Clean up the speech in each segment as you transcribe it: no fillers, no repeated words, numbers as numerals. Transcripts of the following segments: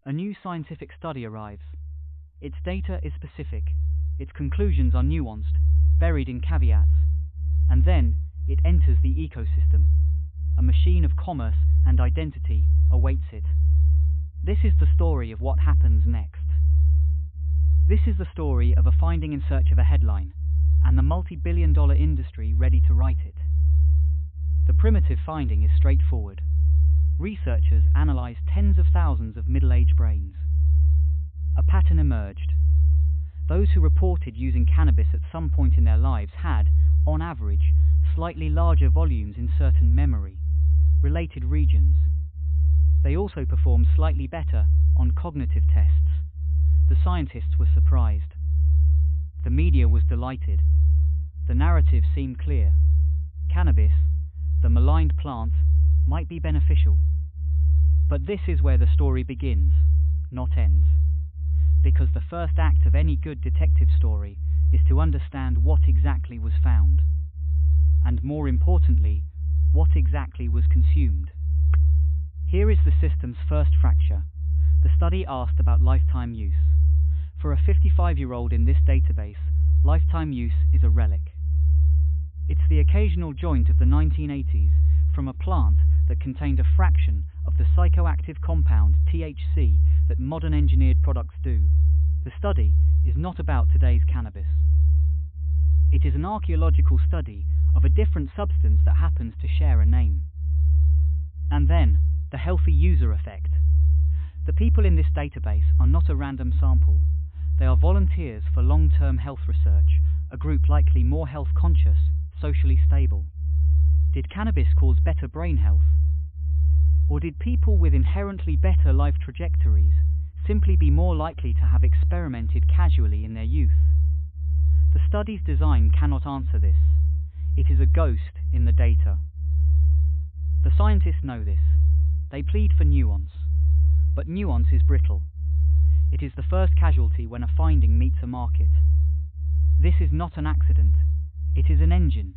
A new scientific study arrives. Its data is specific, its conclusions are nuanced, buried in caveats, and then it enters the ecosystem. A machine of commerce and identity awaits it. This is the story of what happens next. This is the story of a finding in search of a headline, and the multi-billion-dollar industry ready to write it. The primitive finding is straightforward. Researchers analyzed tens of thousands of middle-aged brains. A pattern emerged. Those who reported using cannabis at some point in their lives had, on average, slightly larger volumes in certain memory-related regions. They also performed slightly better on cognitive tests. The scientists were surprised. The media was delighted. The narrative seemed clear. Cannabis, the maligned plant, might be beneficial. But this is where the story begins, not ends. Because the first act of any good detective story is to understand what exactly was found. And more importantly, what exactly was consumed. Here is the system's first fracture. The study asked about lifetime use. For a 55-year-old in this database, lifetime use is a relic. It's the occasional joint of the 1980s from a plant that contained a fraction of the psychoactive compound THC that modern engineered products do. The study is not about today's cannabis. It is an archaeological study of a different substance that happens to share a name. And then, the healthy user effect. The people in this database are not a random sample. They are volunteers for long-term health research, a group likely more health-conscious, socially stable. Did cannabis cause better brain health? Or did people with inherently better life trajectories simply be more likely to have experimented casually in their youth? The study's design cannot answer this. It is a ghost in the data. The scientists know this. They plead for nuance. But nuance is brittle. It is the first casualty when a finding meets a market. This is not an accident. It is an engine.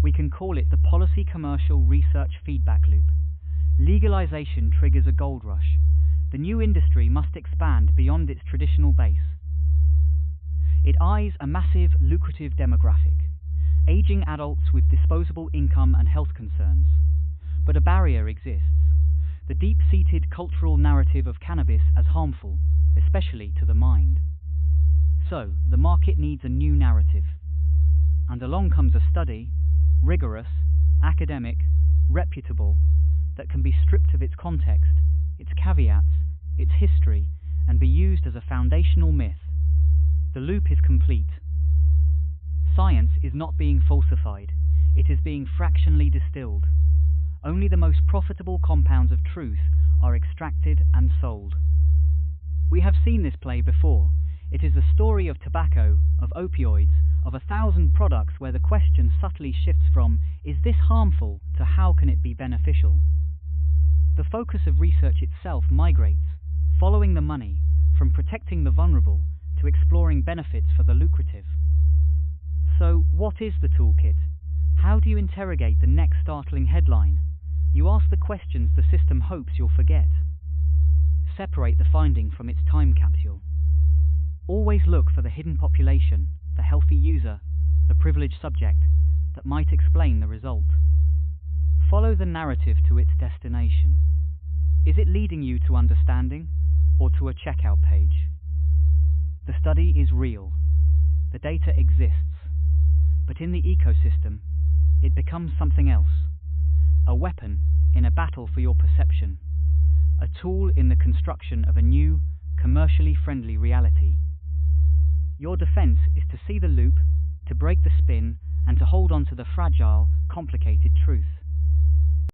We can call it the policy commercial research feedback loop. Legalization triggers a gold rush. The new industry must expand beyond its traditional base. It eyes a massive, lucrative demographic, aging adults with disposable income and health concerns. But a barrier exists. The deep-seated cultural narrative of cannabis as harmful, especially to the mind. So, the market needs a new narrative. And along comes a study, rigorous, academic, reputable, that can be stripped of its context, its caveats, its history, and be used as a foundational myth. The loop is complete. Science is not being falsified, it is being fractionally distilled. Only the most profitable compounds of truth are extracted and sold. We have seen this play before. It is the story of tobacco, of opioids, of 1,000 products where the question subtly shifts from, is this harmful, to how can it be beneficial? The focus of research itself migrates, following the money, from protecting the vulnerable to exploring benefits for the lucrative. So, what is the toolkit? How do you interrogate the next startling headline? You ask the questions the system hopes you'll forget. Separate the finding from its time capsule. Always look for the hidden population, the healthy user, the privileged subject, that might explain the result. Follow the narrative to its destination. Is it leading you to understanding, or to a checkout page? The study is real. The data exists. But in the ecosystem, it becomes something else. A weapon in a battle for your perception. A tool in the construction of a new, commercially friendly reality. Your defense is to see the loop, to break the spin, and to hold on to the fragile, complicated truth.